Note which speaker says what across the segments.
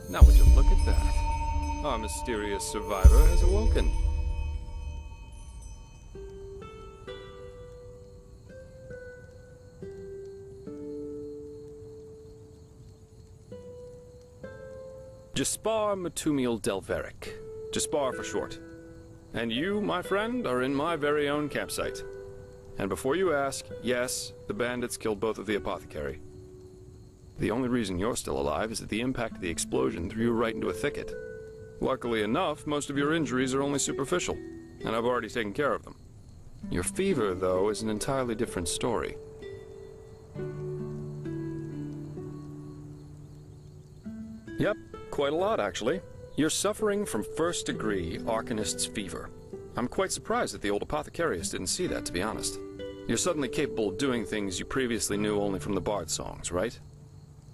Speaker 1: Now would you look at that? Our mysterious survivor has awoken. Jaspar Matumiel Delveric. Jaspar for short. And you, my friend, are in my very own campsite. And before you ask, yes, the bandits killed both of the apothecary. The only reason you're still alive is that the impact of the explosion threw you right into a thicket. Luckily enough, most of your injuries are only superficial, and I've already taken care of them. Your fever, though, is an entirely different story. Yep, quite a lot, actually. You're suffering from first-degree Arcanist's fever. I'm quite surprised that the old apothecarius didn't see that, to be honest. You're suddenly capable of doing things you previously knew only from the bard songs, right?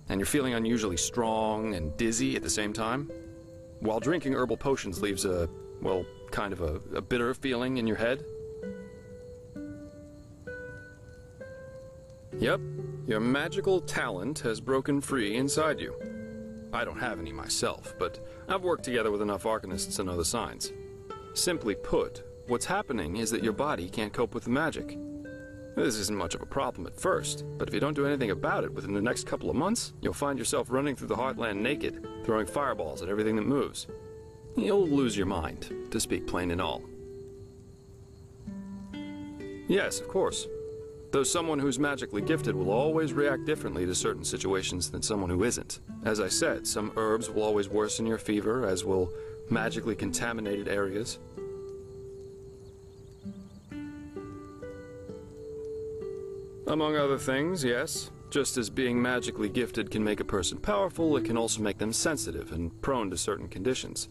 Speaker 1: And you're feeling unusually strong and dizzy at the same time? While drinking herbal potions leaves a, well, kind of a bitter feeling in your head? Yep, your magical talent has broken free inside you. I don't have any myself, but I've worked together with enough Arcanists to know the signs. Simply put, what's happening is that your body can't cope with the magic. This isn't much of a problem at first, but if you don't do anything about it within the next couple of months, you'll find yourself running through the heartland naked, throwing fireballs at everything that moves. You'll lose your mind, to speak plain and all. Yes, of course. Though someone who's magically gifted will always react differently to certain situations than someone who isn't. As I said, some herbs will always worsen your fever, as will magically contaminated areas. Among other things, yes. Just as being magically gifted can make a person powerful, it can also make them sensitive and prone to certain conditions.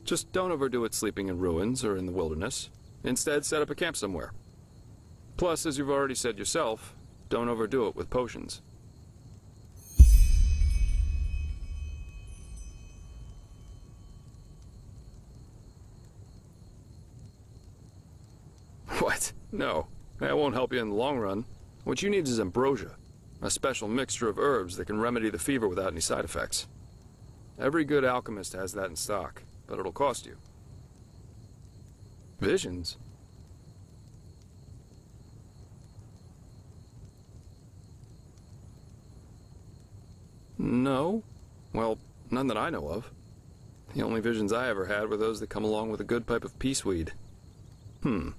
Speaker 1: Just don't overdo it sleeping in ruins or in the wilderness. Instead, set up a camp somewhere. Plus, as you've already said yourself, don't overdo it with potions. What? No, that won't help you in the long run. What you need is ambrosia, a special mixture of herbs that can remedy the fever without any side effects. Every good alchemist has that in stock, but it'll cost you. Visions? No. Well, none that I know of. The only visions I ever had were those that come along with a good pipe of peaceweed. You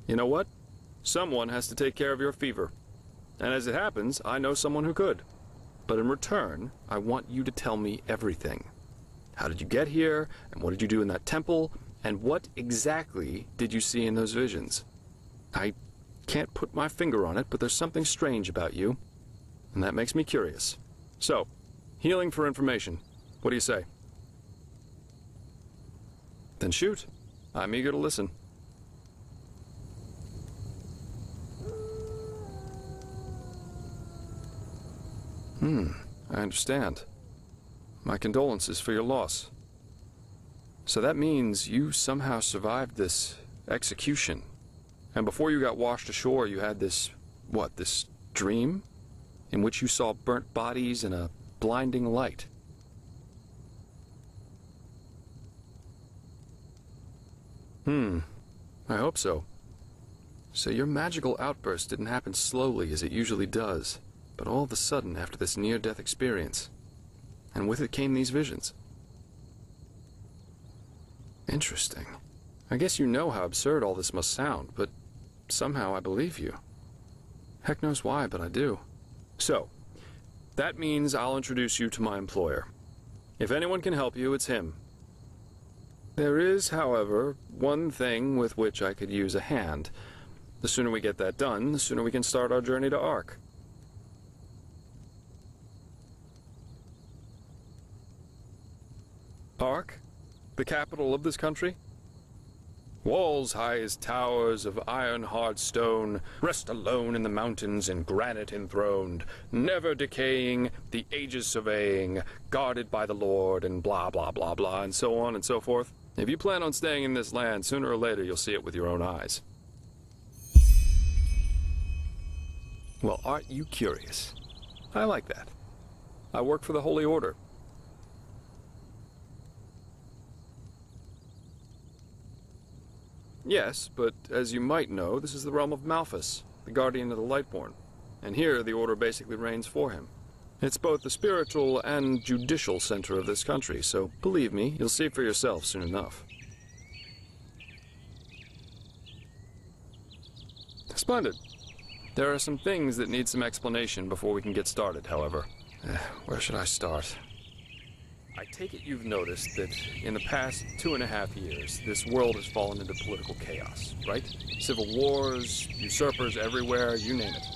Speaker 1: know what? Someone has to take care of your fever. And as it happens, I know someone who could. But in return, I want you to tell me everything. How did you get here? And what did you do in that temple? And what exactly did you see in those visions? I can't put my finger on it, but there's something strange about you. And that makes me curious. So, healing for information. What do you say? Then shoot. I'm eager to listen. I understand. My condolences for your loss. So that means you somehow survived this execution. And before you got washed ashore, you had this, what, this dream? In which you saw burnt bodies and a blinding light. I hope so. So your magical outburst didn't happen slowly as it usually does, but all of a sudden after this near-death experience. And with it came these visions. Interesting. I guess you know how absurd all this must sound, but somehow I believe you. Heck knows why, but I do. So, that means I'll introduce you to my employer. If anyone can help you, it's him. There is, however, one thing with which I could use a hand. The sooner we get that done, the sooner we can start our journey to Ark. Ark? The capital of this country? Walls high as towers of iron-hard stone, rest alone in the mountains in granite enthroned, never decaying, the ages surveying, guarded by the Lord, and blah, blah, blah, blah, and so on and so forth. If you plan on staying in this land, sooner or later you'll see it with your own eyes. Well, aren't you curious? I like that. I work for the Holy Order. Yes, but as you might know, this is the realm of Malphus, the guardian of the Lightborn. And here, the Order basically reigns for him. It's both the spiritual and judicial center of this country, so believe me, you'll see for yourself soon enough. Splendid. There are some things that need some explanation before we can get started, however. Where should I start? I take it you've noticed that in the past 2.5 years, this world has fallen into political chaos, right? Civil wars, usurpers everywhere, you name it.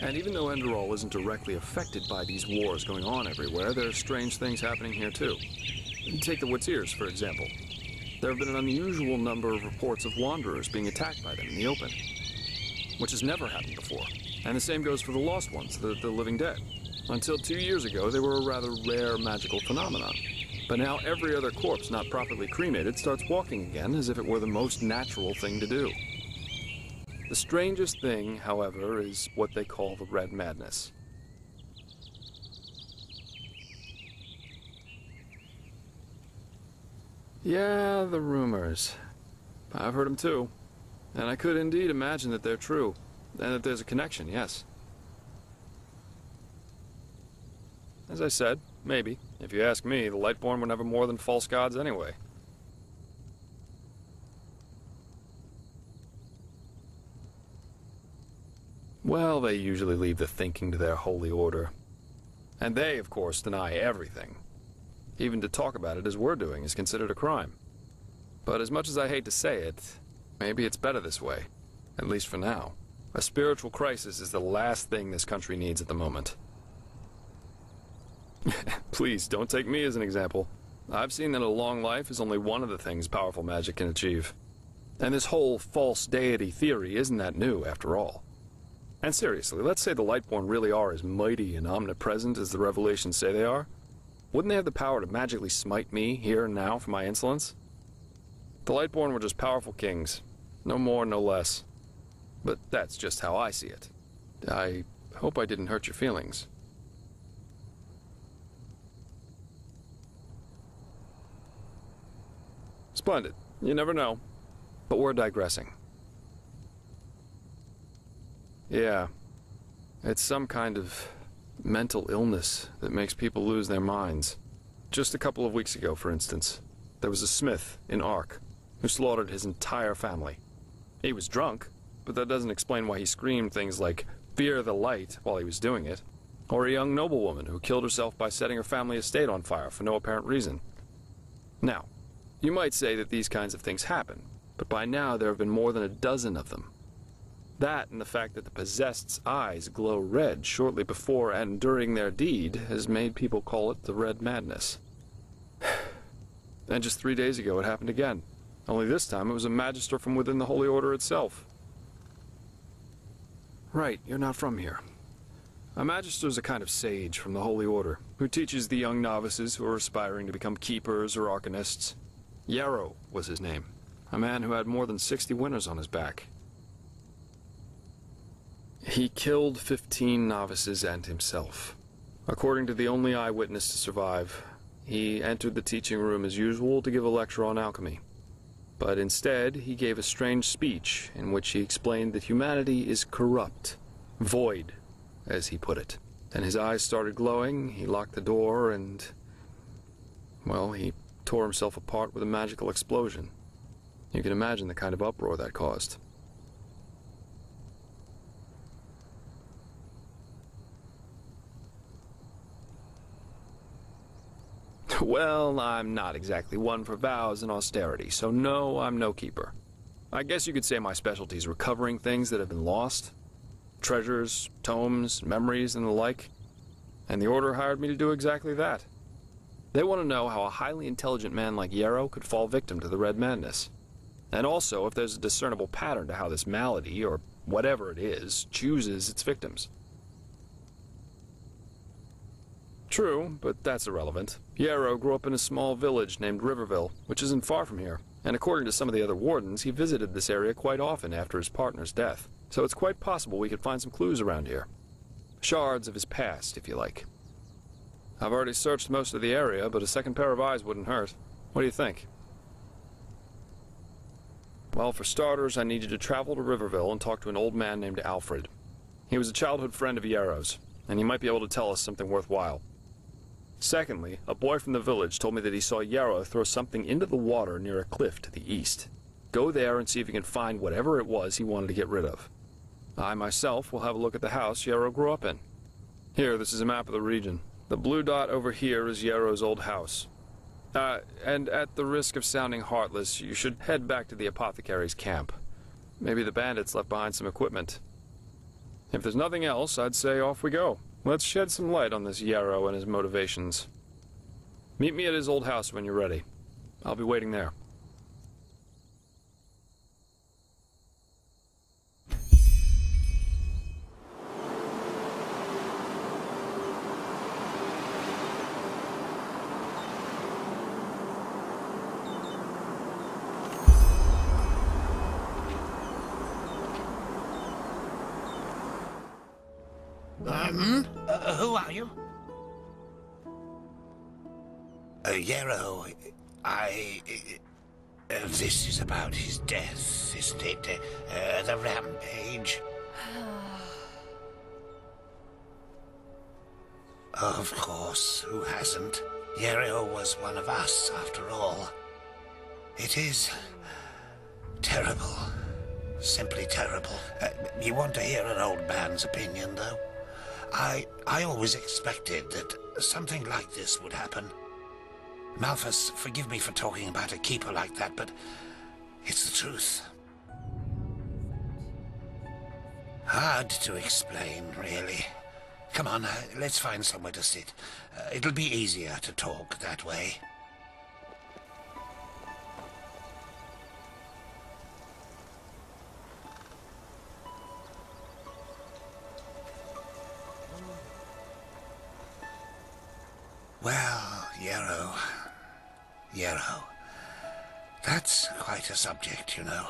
Speaker 1: And even though Enderal isn't directly affected by these wars going on everywhere, there are strange things happening here too. Take the Witseers, for example. There have been an unusual number of reports of wanderers being attacked by them in the open, which has never happened before. And the same goes for the Lost Ones, the living dead. Until 2 years ago, they were a rather rare magical phenomenon. But now every other corpse not properly cremated starts walking again as if it were the most natural thing to do. The strangest thing, however, is what they call the Red Madness. Yeah, the rumors. I've heard them too. And I could indeed imagine that they're true. And that there's a connection, yes. As I said, maybe. If you ask me, the Lightborn were never more than false gods anyway. Well, they usually leave the thinking to their holy order. And they, of course, deny everything. Even to talk about it as we're doing is considered a crime. But as much as I hate to say it, maybe it's better this way. At least for now. A spiritual crisis is the last thing this country needs at the moment. Please, don't take me as an example. I've seen that a long life is only one of the things powerful magic can achieve. And this whole false deity theory isn't that new, after all. And seriously, let's say the Lightborn really are as mighty and omnipresent as the revelations say they are. Wouldn't they have the power to magically smite me, here and now, for my insolence? The Lightborn were just powerful kings. No more, no less. But that's just how I see it. I hope I didn't hurt your feelings. Splendid. You never know. But we're digressing. Yeah. It's some kind of mental illness that makes people lose their minds. Just a couple of weeks ago, for instance, there was a smith in Ark who slaughtered his entire family. He was drunk, but that doesn't explain why he screamed things like, "Fear the light," while he was doing it. Or a young noblewoman who killed herself by setting her family estate on fire for no apparent reason. Now, you might say that these kinds of things happen, but by now there have been more than a dozen of them. That and the fact that the possessed's eyes glow red shortly before and during their deed has made people call it the Red Madness. And just 3 days ago it happened again. Only this time it was a magister from within the Holy Order itself. Right, you're not from here. A magister is a kind of sage from the Holy Order, who teaches the young novices who are aspiring to become keepers or arcanists. Yarrow was his name, a man who had more than 60 winners on his back. He killed 15 novices and himself. According to the only eyewitness to survive, he entered the teaching room as usual to give a lecture on alchemy. But instead, he gave a strange speech in which he explained that humanity is corrupt, void, as he put it. Then his eyes started glowing, he locked the door, and, well, he tore himself apart with a magical explosion. You can imagine the kind of uproar that caused. Well, I'm not exactly one for vows and austerity, so no, I'm no keeper. I guess you could say my specialty is recovering things that have been lost. Treasures, tomes, memories, and the like. And the Order hired me to do exactly that. They want to know how a highly intelligent man like Yarrow could fall victim to the Red Madness. And also if there's a discernible pattern to how this malady, or whatever it is, chooses its victims. True, but that's irrelevant. Yarrow grew up in a small village named Riverville, which isn't far from here. And according to some of the other wardens, he visited this area quite often after his partner's death. So it's quite possible we could find some clues around here. Shards of his past, if you like. I've already searched most of the area, but a second pair of eyes wouldn't hurt. What do you think? Well, for starters, I need you to travel to Riverville and talk to an old man named Alfred. He was a childhood friend of Yarrow's, and he might be able to tell us something worthwhile. Secondly, a boy from the village told me that he saw Yarrow throw something into the water near a cliff to the east. Go there and see if you can find whatever it was he wanted to get rid of. I myself will have a look at the house Yarrow grew up in. Here, this is a map of the region. The blue dot over here is Yarrow's old house. And at the risk of sounding heartless, you should head back to the apothecary's camp. Maybe the bandits left behind some equipment. If there's nothing else, I'd say off we go. Let's shed some light on this Yarrow and his motivations. Meet me at his old house when you're ready. I'll be waiting there.
Speaker 2: Who are you? Yarrow, this is about his death, isn't it? The rampage. Of course, who hasn't? Yarrow was one of us, after all. It is terrible. Simply terrible. You want to hear an old man's opinion, though? I always expected that something like this would happen. Malthus, forgive me for talking about a keeper like that, but it's the truth. Hard to explain, really. Come on, let's find somewhere to sit. It'll be easier to talk that way. Well, Yarrow. That's quite a subject, you know.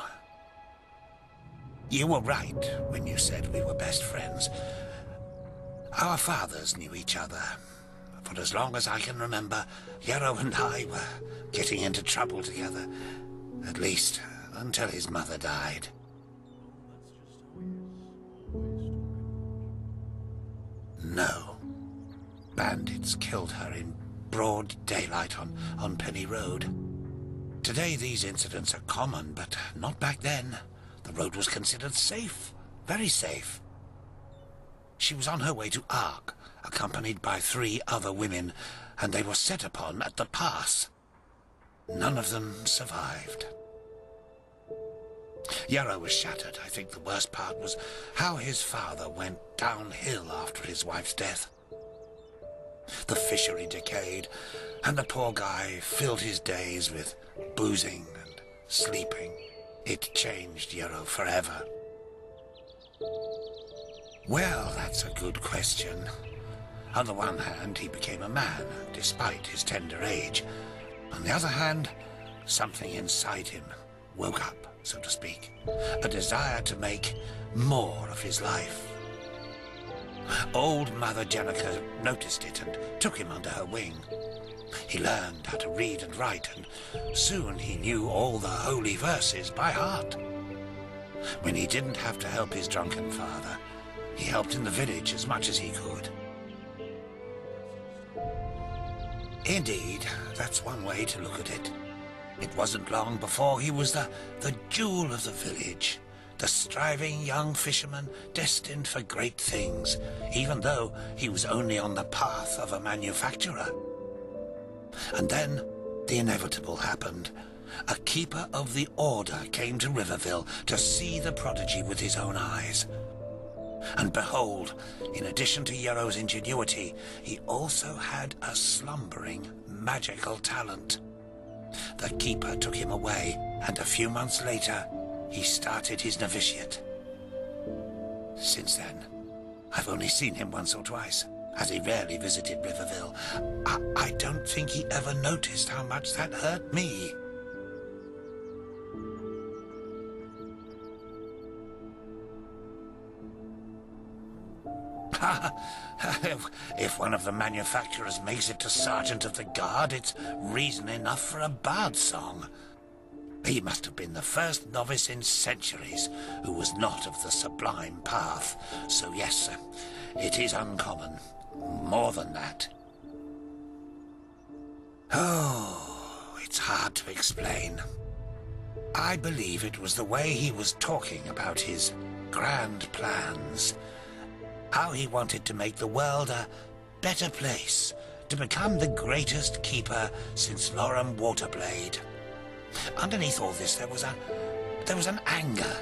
Speaker 2: You were right when you said we were best friends. Our fathers knew each other. For as long as I can remember, Yarrow and I were getting into trouble together. At least, until his mother died. No. Bandits killed her in broad daylight on Penny Road. Today these incidents are common, but not back then. The road was considered safe, very safe. She was on her way to Ark, accompanied by 3 other women, and they were set upon at the pass. None of them survived. Yarrow was shattered. I think the worst part was how his father went downhill after his wife's death. The fishery decayed, and the poor guy filled his days with boozing and sleeping. It changed Yarrow forever. Well, that's a good question. On the one hand, he became a man, despite his tender age. On the other hand, something inside him woke up, so to speak. A desire to make more of his life. Old Mother Jenica noticed it and took him under her wing. He learned how to read and write, and soon he knew all the holy verses by heart. When he didn't have to help his drunken father, he helped in the village as much as he could. Indeed, that's one way to look at it. It wasn't long before he was the jewel of the village. The striving young fisherman destined for great things, even though he was only on the path of a manufacturer. And then the inevitable happened. A keeper of the order came to Riverville to see the prodigy with his own eyes. And behold, in addition to Yarrow's ingenuity, he also had a slumbering magical talent. The keeper took him away, and a few months later, he started his novitiate. Since then, I've only seen him once or twice, as he rarely visited Riverville. I don't think he ever noticed how much that hurt me. If one of the manufacturers makes it to Sergeant of the Guard, it's reason enough for a bard song. He must have been the first novice in centuries who was not of the sublime path. So yes, it is uncommon. More than that. Oh, it's hard to explain. I believe it was the way he was talking about his grand plans. How he wanted to make the world a better place, to become the greatest keeper since Lorem Waterblade. Underneath all this, there was an anger.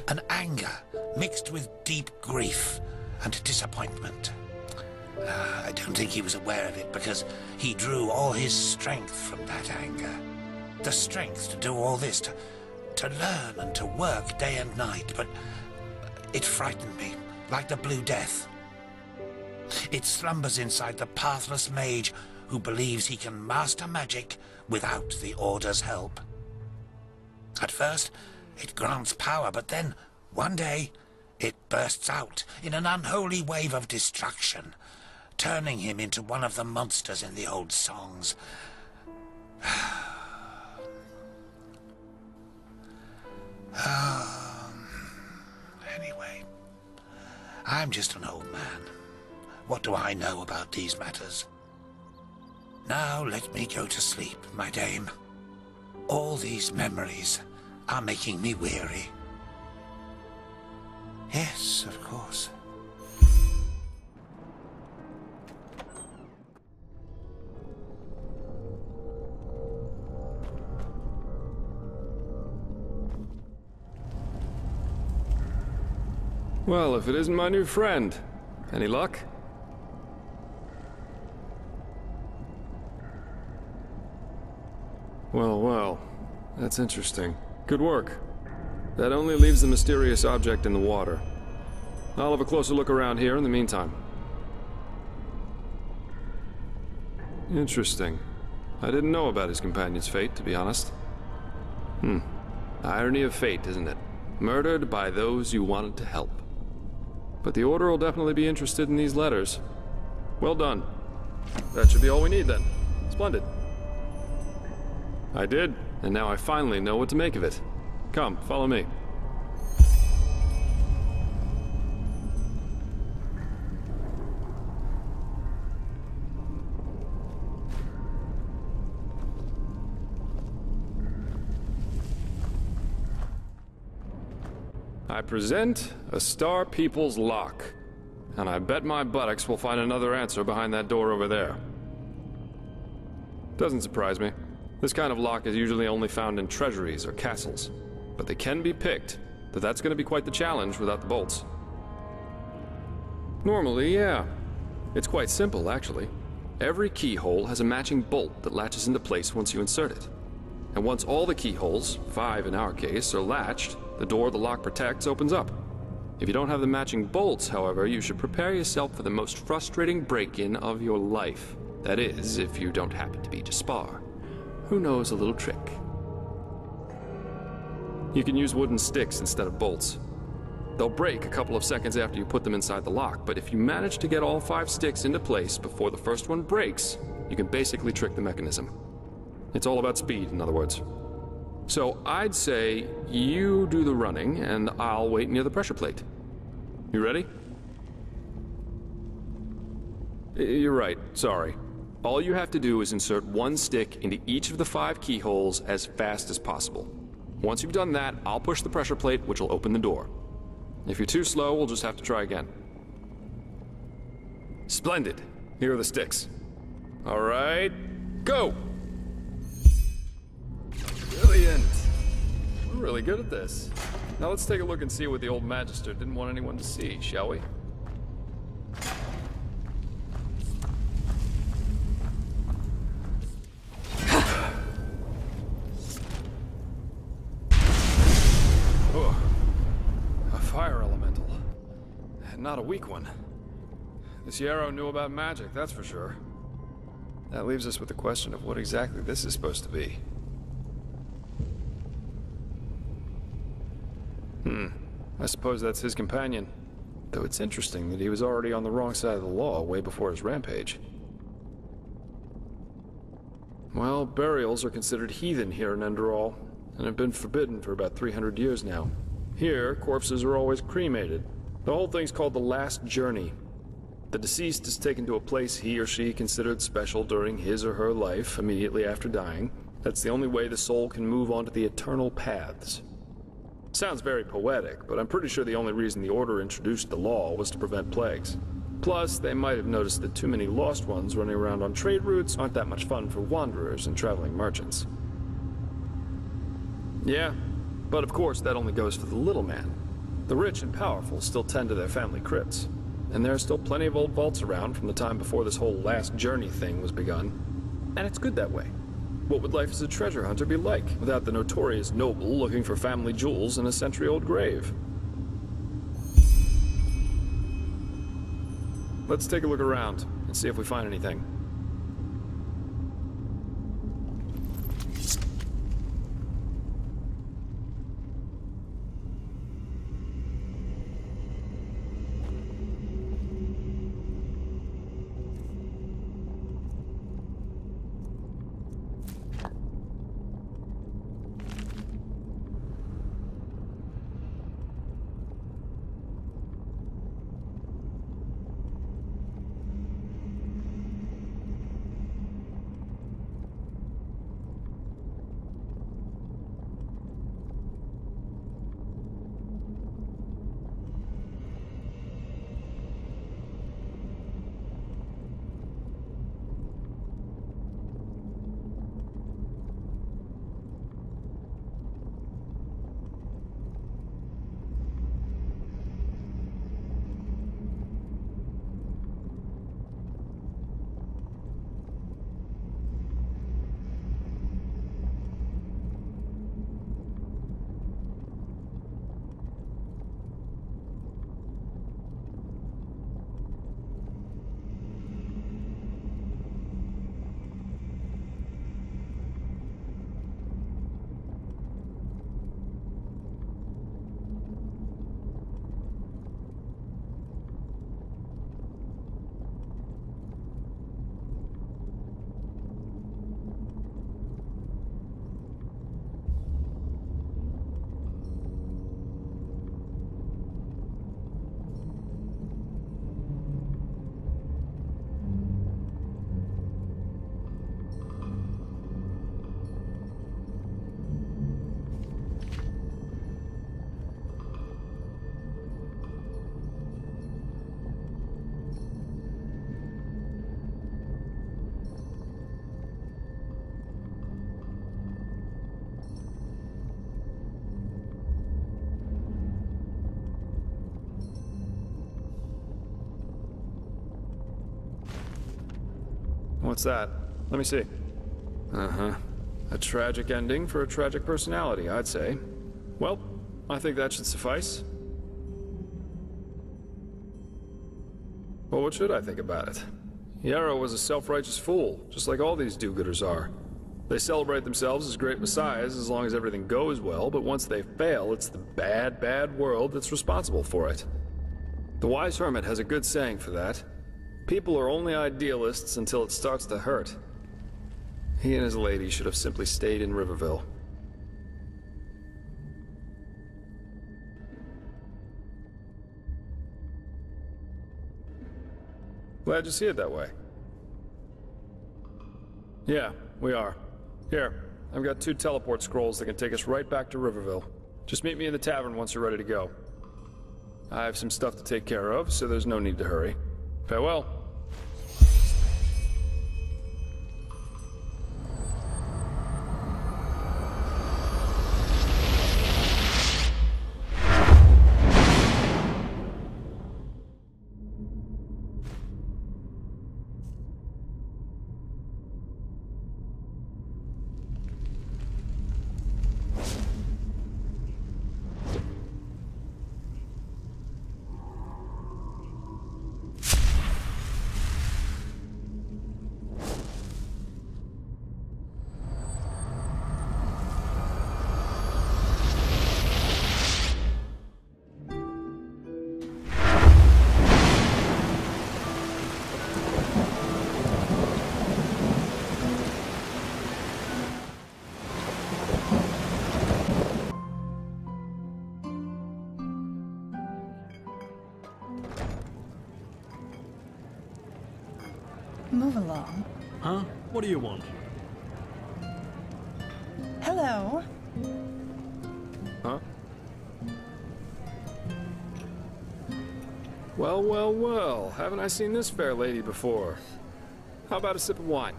Speaker 2: An anger mixed with deep grief and disappointment. I don't think he was aware of it because he drew all his strength from that anger. The strength to do all this, to learn and to work day and night, but it frightened me, like the Blue Death. It slumbers inside the pathless mage who believes he can master magic without the Order's help. At first, it grants power, but then, one day, it bursts out in an unholy wave of destruction, turning him into one of the monsters in the old songs. Anyway, I'm just an old man. What do I know about these matters? Now let me go to sleep, my dame. All these memories are making me weary. Yes, of course.
Speaker 1: Well, if it isn't my new friend. Any luck? Well, that's interesting. Good work. That only leaves the mysterious object in the water. I'll have a closer look around here in the meantime. Interesting. I didn't know about his companion's fate, to be honest. Irony of fate, isn't it? Murdered by those you wanted to help. But the Order will definitely be interested in these letters. Well done. That should be all we need then. Splendid. I did, and now I finally know what to make of it. Come, follow me. I present a Star People's lock, and I bet my buttocks we'll find another answer behind that door over there. Doesn't surprise me. This kind of lock is usually only found in treasuries or castles, but they can be picked, though that's going to be quite the challenge without the bolts. Normally, yeah. It's quite simple, actually. Every keyhole has a matching bolt that latches into place once you insert it. And once all the keyholes, 5 in our case, are latched, the door the lock protects opens up. If you don't have the matching bolts, however, you should prepare yourself for the most frustrating break-in of your life. That is, if you don't happen to be Jaspar. Who knows a little trick? You can use wooden sticks instead of bolts. They'll break a couple of seconds after you put them inside the lock, but if you manage to get all 5 sticks into place before the first one breaks, you can basically trick the mechanism. It's all about speed, in other words. So I'd say you do the running, and I'll wait near the pressure plate. You ready? You're right, sorry. All you have to do is insert 1 stick into each of the 5 keyholes as fast as possible. Once you've done that, I'll push the pressure plate, which will open the door. If you're too slow, we'll just have to try again. Splendid. Here are the sticks. All right, go! Brilliant. We're really good at this. Now let's take a look and see what the old Magister didn't want anyone to see, shall we? Oh, a fire elemental. Not a weak one. This Yarrow knew about magic, that's for sure. That leaves us with the question of what exactly this is supposed to be. I suppose that's his companion. Though it's interesting that he was already on the wrong side of the law way before his rampage. Well, burials are considered heathen here in Enderal, and have been forbidden for about 300 years now. Here, corpses are always cremated. The whole thing's called the Last Journey. The deceased is taken to a place he or she considered special during his or her life, immediately after dying. That's the only way the soul can move on to the eternal paths. Sounds very poetic, but I'm pretty sure the only reason the Order introduced the law was to prevent plagues. Plus, they might have noticed that too many lost ones running around on trade routes aren't that much fun for wanderers and traveling merchants. Yeah, but of course that only goes for the little man. The rich and powerful still tend to their family crypts, and there are still plenty of old vaults around from the time before this whole last journey thing was begun. And it's good that way. What would life as a treasure hunter be like without the notorious noble looking for family jewels in a century-old grave? Let's take a look around and see if we find anything. What's that? Let me see. Uh-huh. A tragic ending for a tragic personality, I'd say. Well, I think that should suffice. Well, what should I think about it? Yarrow was a self-righteous fool, just like all these do-gooders are. They celebrate themselves as great messiahs as long as everything goes well, but once they fail, it's the bad, bad world that's responsible for it. The wise hermit has a good saying for that. People are only idealists until it starts to hurt. He and his lady should have simply stayed in Riverville. Glad you see it that way. Yeah, we are. Here, I've got 2 teleport scrolls that can take us right back to Riverville. Just meet me in the tavern once you're ready to go. I have some stuff to take care of, so there's no need to hurry. Farewell.
Speaker 3: Move along.
Speaker 4: Huh? What do you want?
Speaker 3: Hello.
Speaker 1: Huh? Well, well, well. Haven't I seen this fair lady before? How about a sip of wine?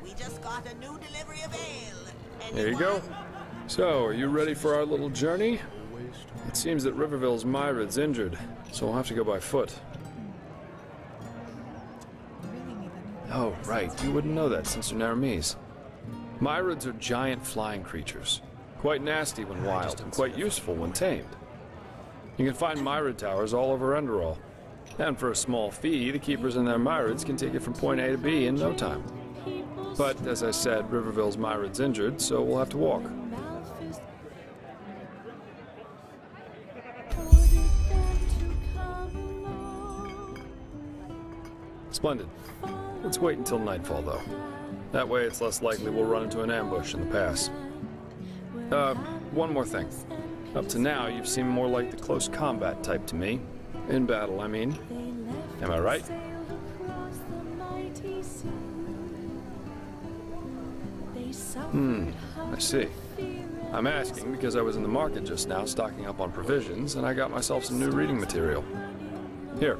Speaker 5: We just got a new delivery of ale.
Speaker 1: There you go. So, are you ready for our little journey? It seems that Riverville's Mairid's injured, so we'll have to go by foot. Oh, right. You wouldn't know that since you're Naramese. Mairids are giant flying creatures. Quite nasty when wild, and quite useful when tamed. You can find Mairid towers all over Enderal. And for a small fee, the keepers and their Mairids can take you from point A to B in no time. But, as I said, Riverville's Mairid's injured, so we'll have to walk. Splendid. Let's wait until nightfall, though. That way it's less likely we'll run into an ambush in the pass. One more thing. Up to now, you've seemed more like the close combat type to me. In battle, I mean. Am I right? I see. I'm asking because I was in the market just now stocking up on provisions, and I got myself some new reading material. Here,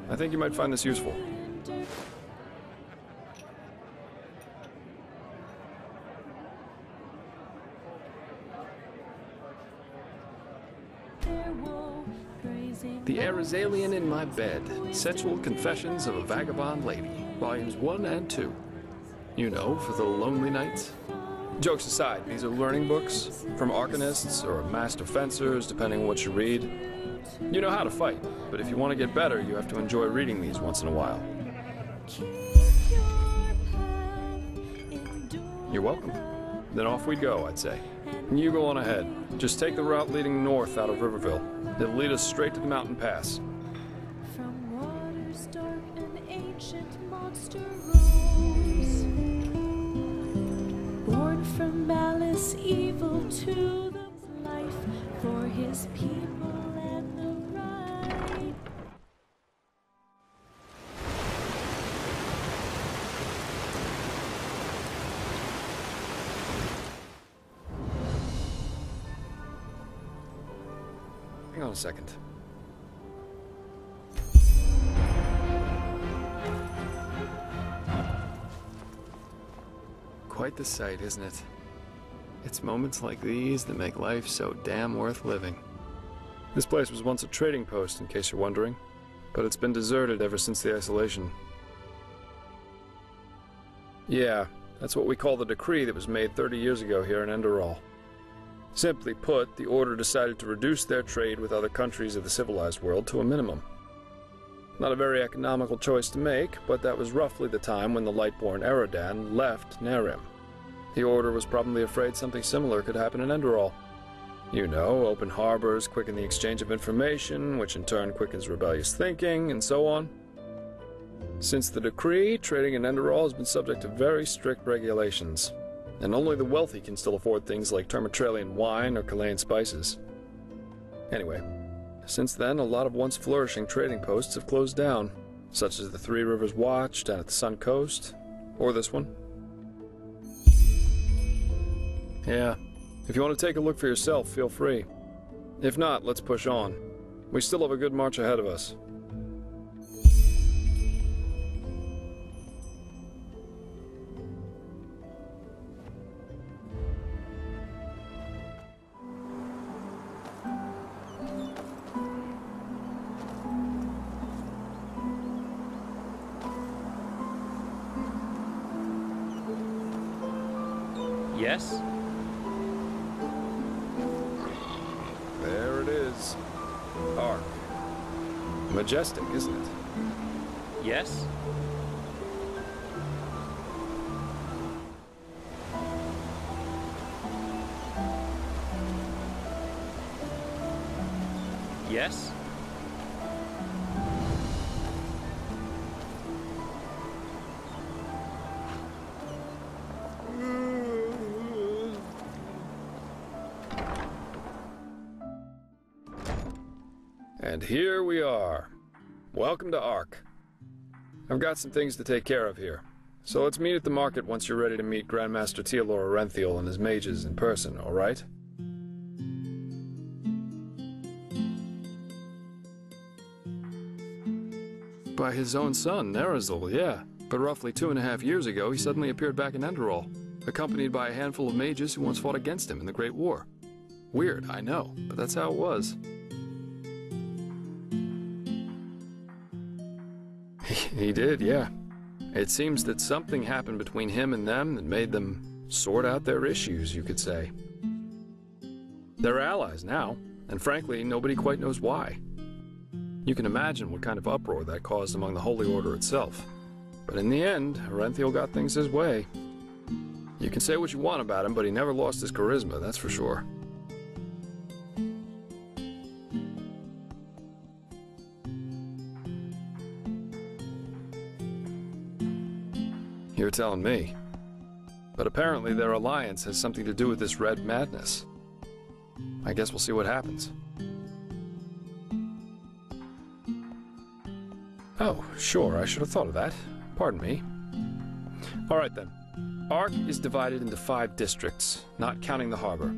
Speaker 1: I think you might find this useful. The Arizalian in My Bed, Sensual Confessions of a Vagabond Lady, Volumes 1 and 2. You know, for the lonely nights. Jokes aside, these are learning books, from arcanists or master fencers, depending on what you read. You know how to fight, but if you want to get better, you have to enjoy reading these once in a while. You're welcome. Then off we go, I'd say. You go on ahead. Just take the route leading north out of Riverville. It'll lead us straight to the mountain pass.
Speaker 6: From waters dark an ancient monster rose, born from malice, evil to the life, for his people and the right.
Speaker 1: Hang on a second. Quite the sight, isn't it? It's moments like these that make life so damn worth living. This place was once a trading post, in case you're wondering, but it's been deserted ever since the isolation. Yeah, that's what we call the decree that was made 30 years ago here in Enderal. Simply put, the Order decided to reduce their trade with other countries of the civilized world to a minimum. Not a very economical choice to make, but that was roughly the time when the Lightborn Eridan left Narim. The Order was probably afraid something similar could happen in Enderal. You know, open harbors quicken the exchange of information, which in turn quickens rebellious thinking, and so on. Since the decree, trading in Enderal has been subject to very strict regulations, and only the wealthy can still afford things like Termatralian wine or Chilean spices. Anyway, since then, a lot of once flourishing trading posts have closed down, such as the Three Rivers Watch down at the Sun Coast, or this one. Yeah, if you want to take a look for yourself, feel free. If not, let's push on. We still have a good march ahead of us.
Speaker 4: Yes?
Speaker 1: There it is. Ark. Majestic, isn't it?
Speaker 4: Yes? Yes?
Speaker 1: And here we are. welcome to Ark. I've got some things to take care of here. So let's meet at the market once you're ready to meet Grandmaster Tealor Arenthiel and his mages in person, alright? By his own son, Nerazil, yeah. But roughly 2.5 years ago, he suddenly appeared back in Enderal, accompanied by a handful of mages who once fought against him in the Great War. Weird, I know, but that's how it was. He did, yeah. It seems that something happened between him and them that made them sort out their issues, you could say. They're allies now, and frankly, nobody quite knows why. You can imagine what kind of uproar that caused among the Holy Order itself. But in the end, Arenthiel got things his way. You can say what you want about him, but he never lost his charisma, that's for sure. You're telling me. But apparently their alliance has something to do with this red madness. I guess we'll see what happens. Oh, sure, I should have thought of that. Pardon me. Alright then. Ark is divided into 5 districts, not counting the harbor.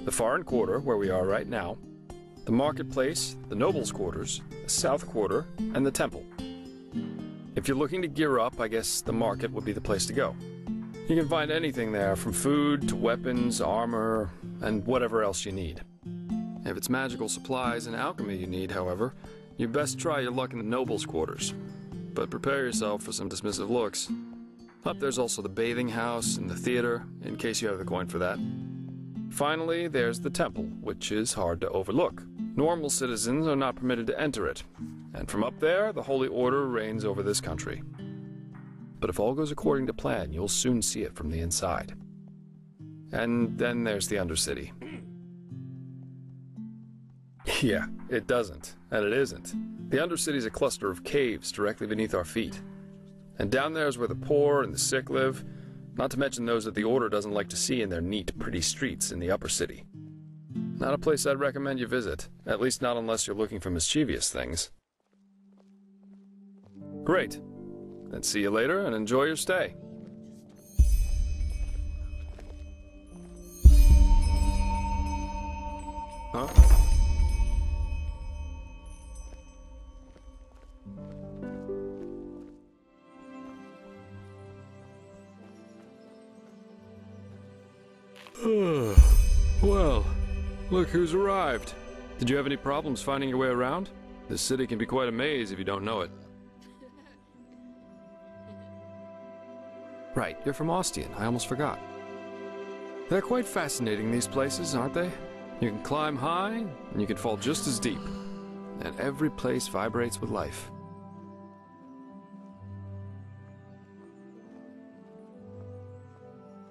Speaker 1: The Foreign Quarter, where we are right now, the Marketplace, the Nobles' Quarters, the South Quarter, and the Temple. If you're looking to gear up, I guess the market would be the place to go. You can find anything there, from food to weapons, armor, and whatever else you need. If it's magical supplies and alchemy you need, however, you best try your luck in the Nobles' Quarters. But prepare yourself for some dismissive looks. Up there's also the bathing house and the theater, in case you have the coin for that. Finally, there's the Temple, which is hard to overlook. Normal citizens are not permitted to enter it. And from up there, the Holy Order reigns over this country. But if all goes according to plan, you'll soon see it from the inside. And then there's the Undercity. Yeah, it doesn't, and it isn't. The Undercity's a cluster of caves directly beneath our feet. And down there is where the poor and the sick live, not to mention those that the Order doesn't like to see in their neat, pretty streets in the Upper City. Not a place I'd recommend you visit, at least not unless you're looking for mischievous things. Great. Then see you later and enjoy your stay. Huh? Well, look who's arrived. Did you have any problems finding your way around? This city can be quite a maze if you don't know it. Right, you're from Ostian. I almost forgot. They're quite fascinating, these places, aren't they? You can climb high, and you can fall just as deep. And every place vibrates with life.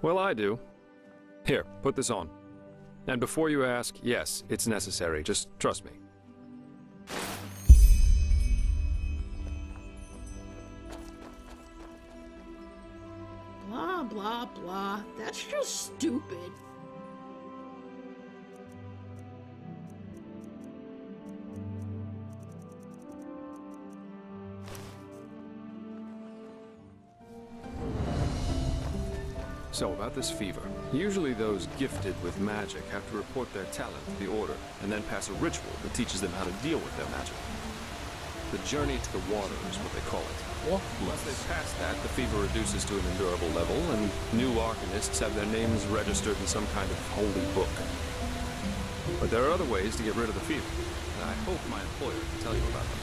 Speaker 1: Well, I do. Here, put this on. And before you ask, yes, it's necessary. Just trust me.
Speaker 3: Blah, blah, blah. That's just stupid.
Speaker 1: So, about this fever. Usually those gifted with magic have to report their talent to the Order, and then pass a ritual that teaches them how to deal with their magic. The journey to the water is what they call it. Once they pass that, the fever reduces to an endurable level, and new arcanists have their names registered in some kind of holy book. But there are other ways to get rid of the fever, and I hope my employer can tell you about them.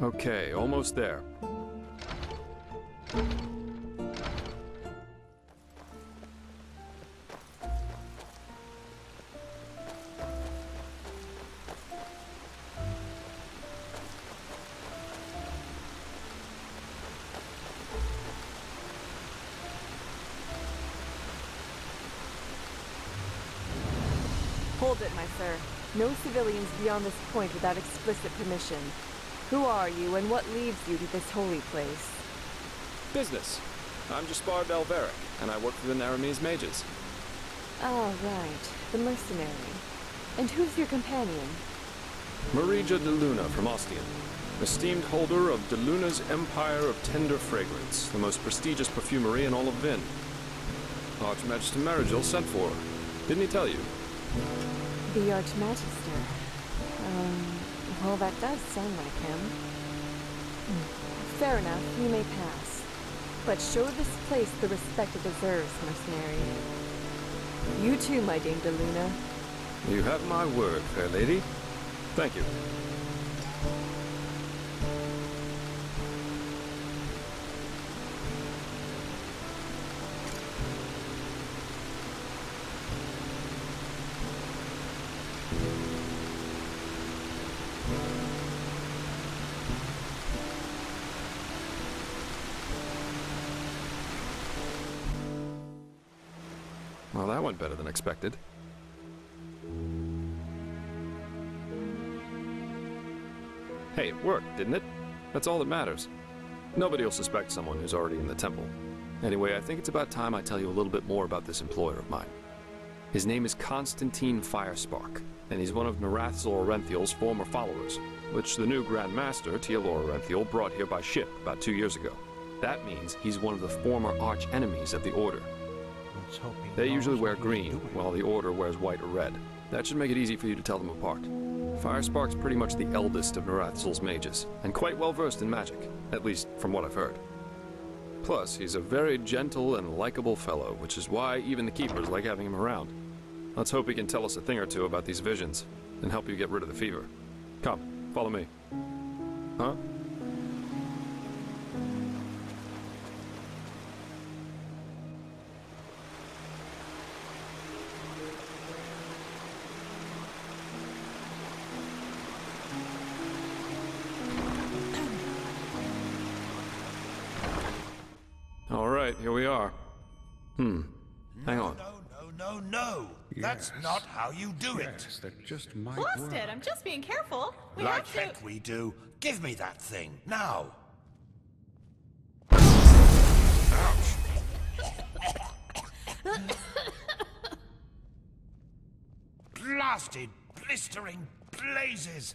Speaker 1: Okay, almost there.
Speaker 7: Hold it, my sir. No civilians beyond this point without explicit permission. Who are you, and what leads you to this holy place?
Speaker 1: Business. I'm Jaspar Delveric, and I work for the Naramese mages.
Speaker 7: Oh, right. The mercenary. And who's your companion?
Speaker 1: Marija de Luna from Ostian, esteemed holder of de Luna's Empire of Tender Fragrance, the most prestigious perfumery in all of Vin. Archmagister Marigil sent for her. Didn't he tell you?
Speaker 7: The Archmagister. Well, that does sound like him. Fair enough, you may pass. But show this place the respect it deserves, mercenary. You too, my Dame de Luna.
Speaker 1: You have my word, fair lady. Thank you. Well, that went better than expected. Hey, it worked, didn't it? That's all that matters. Nobody will suspect someone who's already in the temple. Anyway, I think it's about time I tell you a little bit more about this employer of mine. His name is Constantine Firespark, and he's one of Narathzor Orenthiel's former followers, which the new Grand Master, Tealor Orenthiel, brought here by ship about 2 years ago. That means he's one of the former arch-enemies of the Order. They usually wear green, while the Order wears white or red. That should make it easy for you to tell them apart. Firespark's pretty much the eldest of Narathzul's mages, and quite well versed in magic, at least from what I've heard. Plus, he's a very gentle and likable fellow, which is why even the keepers like having him around. Let's hope he can tell us a thing or two about these visions, and help you get rid of the fever. Come, follow me. Huh? All right, here we are. Hang on.
Speaker 2: No. That's not how you do it.
Speaker 8: That just might
Speaker 9: Busted!
Speaker 8: work.
Speaker 9: I'm just being careful. We
Speaker 2: Like
Speaker 9: have to...
Speaker 2: heck we do. Give me that thing, now. Blasted, blistering blazes.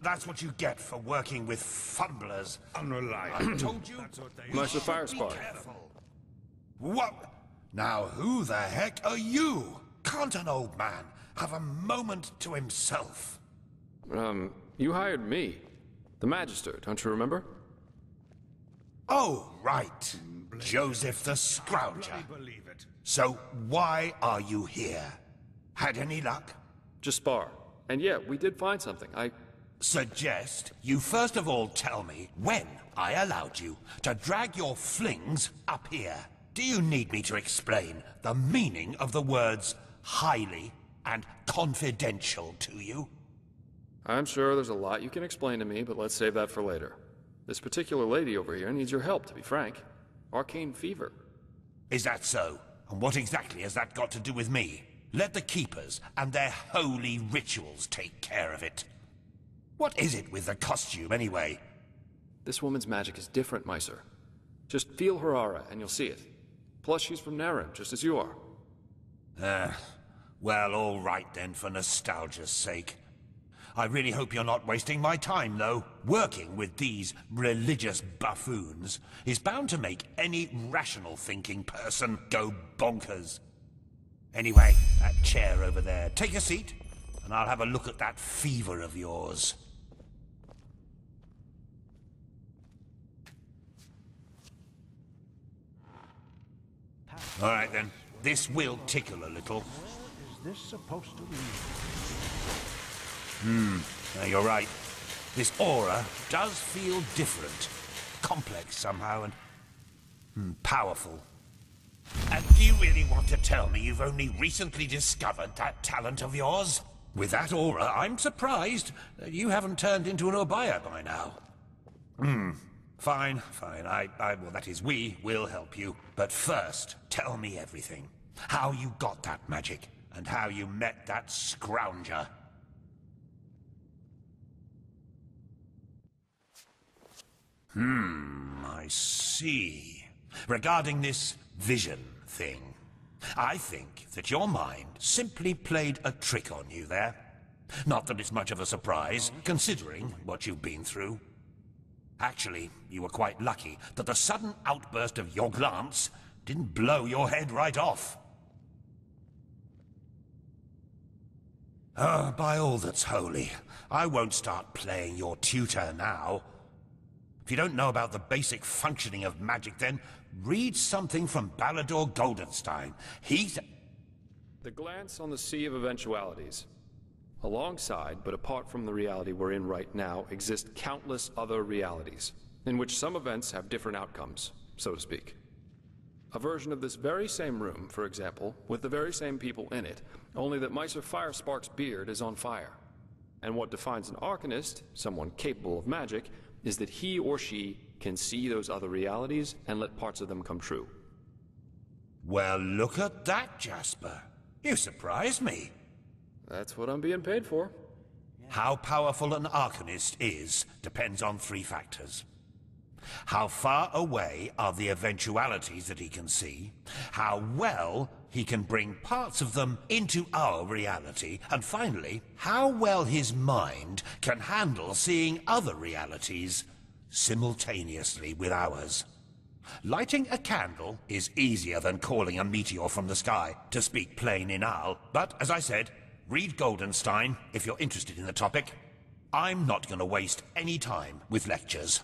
Speaker 2: That's what you get for working with fumblers.
Speaker 8: Unreliable.
Speaker 2: I told you.
Speaker 1: Master
Speaker 2: should be
Speaker 1: Firespark.
Speaker 2: careful. What? Now who the heck are you? Can't an old man have a moment to himself?
Speaker 1: You hired me. The Magister, don't you remember?
Speaker 2: Oh, right. Joseph the Scrouger. So why are you here? Had any luck?
Speaker 1: Just spar. And yeah, we did find something.
Speaker 2: Suggest you first of all tell me when I allowed you to drag your flings up here. Do you need me to explain the meaning of the words highly and confidential to you?
Speaker 1: I'm sure there's a lot you can explain to me, but let's save that for later. This particular lady over here needs your help, to be frank. Arcane fever.
Speaker 2: Is that so? And what exactly has that got to do with me? Let the Keepers and their holy rituals take care of it. What is it with the costume, anyway?
Speaker 1: This woman's magic is different, Mair. Just feel her aura, and you'll see it. Plus, she's from Naram, just as you are.
Speaker 2: Well, all right then, for nostalgia's sake. I really hope you're not wasting my time, though. Working with these religious buffoons is bound to make any rational thinking person go bonkers. Anyway, that chair over there. Take a seat, and I'll have a look at that fever of yours. All right, then. This will tickle a little.
Speaker 8: Is this supposed to be?
Speaker 2: Now, you're right. This aura does feel different. Complex somehow, and powerful. And do you really want to tell me you've only recently discovered that talent of yours? With that aura, I'm surprised that you haven't turned into an Obaya by now. Fine. Well, that is, we will help you. But first, tell me everything. How you got that magic, and how you met that scrounger. I see. Regarding this vision thing, I think that your mind simply played a trick on you there. Not that it's much of a surprise, considering what you've been through. Actually, you were quite lucky that the sudden outburst of your glance didn't blow your head right off. Oh, by all that's holy, I won't start playing your tutor now. If you don't know about the basic functioning of magic, then read something from Ballador Goldenstein. He's...
Speaker 1: The glance on the sea of eventualities. Alongside, but apart from the reality we're in right now, exist countless other realities, in which some events have different outcomes, so to speak. A version of this very same room, for example, with the very same people in it, only that Mair Firespark's beard is on fire. And what defines an Arcanist, someone capable of magic, is that he or she can see those other realities and let parts of them come true.
Speaker 2: Well, look at that, Jasper. You surprised me.
Speaker 1: That's what I'm being paid for.
Speaker 2: How powerful an Arcanist is depends on 3 factors. How far away are the eventualities that he can see, how well he can bring parts of them into our reality, and finally, how well his mind can handle seeing other realities simultaneously with ours. Lighting a candle is easier than calling a meteor from the sky, to speak plain Inal, but as I said, read Goldenstein if you're interested in the topic. I'm not going to waste any time with lectures.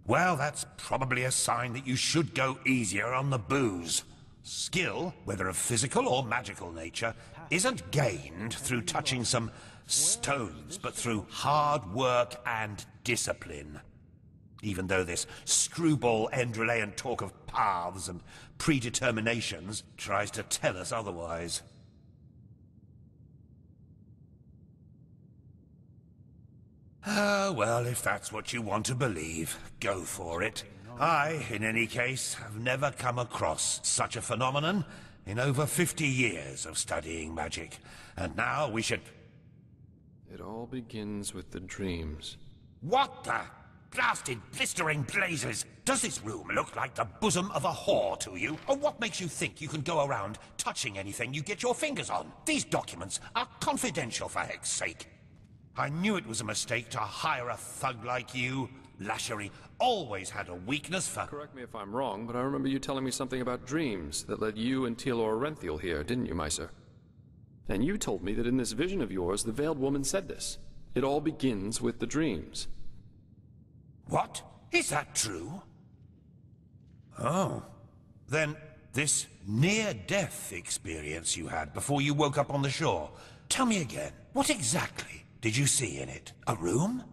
Speaker 2: Well, that's probably a sign that you should go easier on the booze. Skill, whether of physical or magical nature, isn't gained through touching some stones, but through hard work and discipline. Even though this screwball Enderalian talk of paths and predeterminations tries to tell us otherwise. Well, if that's what you want to believe, go for it. I, in any case, have never come across such a phenomenon in over 50 years of studying magic. And now we should...
Speaker 1: It all begins with the dreams.
Speaker 2: What the blasted blistering blazes? Does this room look like the bosom of a whore to you? Or what makes you think you can go around touching anything you get your fingers on? These documents are confidential, for heck's sake. I knew it was a mistake to hire a thug like you. Lashery always had a weakness for...
Speaker 1: Correct me if I'm wrong, but I remember you telling me something about dreams that led you and Telor Renthiel here, didn't you, Mair? And you told me that in this vision of yours, the Veiled Woman said this. It all begins with the dreams.
Speaker 2: What? Is that true? Oh. Then this near-death experience you had before you woke up on the shore. Tell me again, what exactly did you see in it? A room?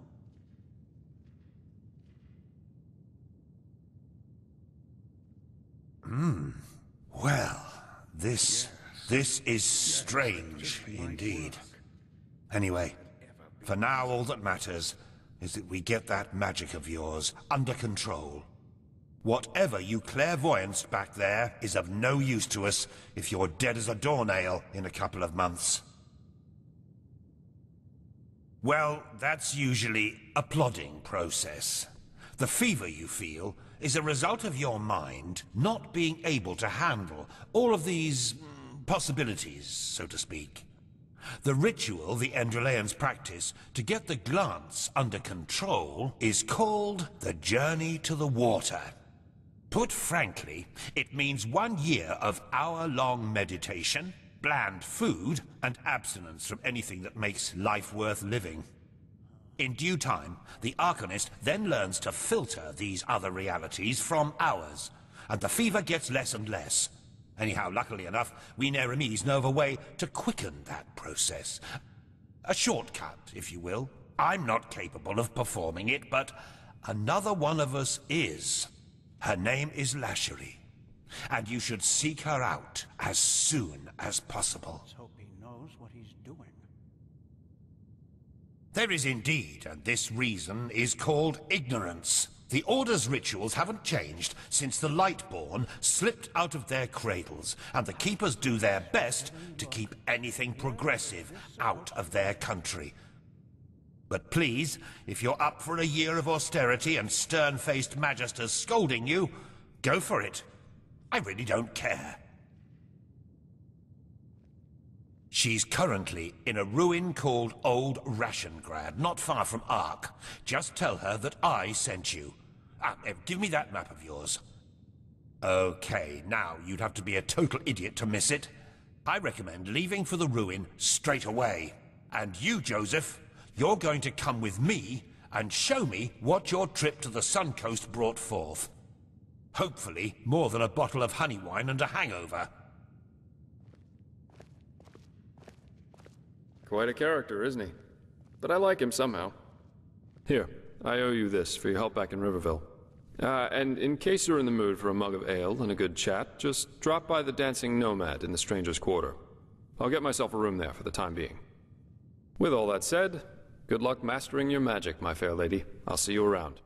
Speaker 2: Well, this is strange indeed. Anyway, for now all that matters is that we get that magic of yours under control. Whatever you clairvoyanced back there is of no use to us if you're dead as a doornail in a couple of months. Well, that's usually a plodding process. The fever you feel is a result of your mind not being able to handle all of these possibilities, so to speak. The ritual the Enderalians practice to get the glance under control is called the Journey to the Water. Put frankly, it means 1 year of hour-long meditation, bland food, and abstinence from anything that makes life worth living. In due time, the Arcanist then learns to filter these other realities from ours, and the fever gets less and less. Anyhow, luckily enough, we Neremes know of a way to quicken that process. A shortcut, if you will. I'm not capable of performing it, but another one of us is. Her name is Lashery, and you should seek her out as soon as possible.
Speaker 8: Let's hope he knows what he's doing.
Speaker 2: There is indeed, and this reason is called ignorance. The Order's rituals haven't changed since the Lightborn slipped out of their cradles, and the Keepers do their best to keep anything progressive out of their country. But please, if you're up for a year of austerity and stern-faced magisters scolding you, go for it. I really don't care. She's currently in a ruin called Old Rationgrad, not far from Ark. Just tell her that I sent you. Give me that map of yours. Okay, now you'd have to be a total idiot to miss it. I recommend leaving for the ruin straight away. And you, Joseph, you're going to come with me and show me what your trip to the Sun Coast brought forth. Hopefully, more than a bottle of honey wine and a hangover.
Speaker 1: Quite a character, isn't he? But I like him somehow. Here, I owe you this for your help back in Riverville. And in case you're in the mood for a mug of ale and a good chat, just drop by the Dancing Nomad in the Stranger's Quarter. I'll get myself a room there for the time being. With all that said, good luck mastering your magic, my fair lady. I'll see you around.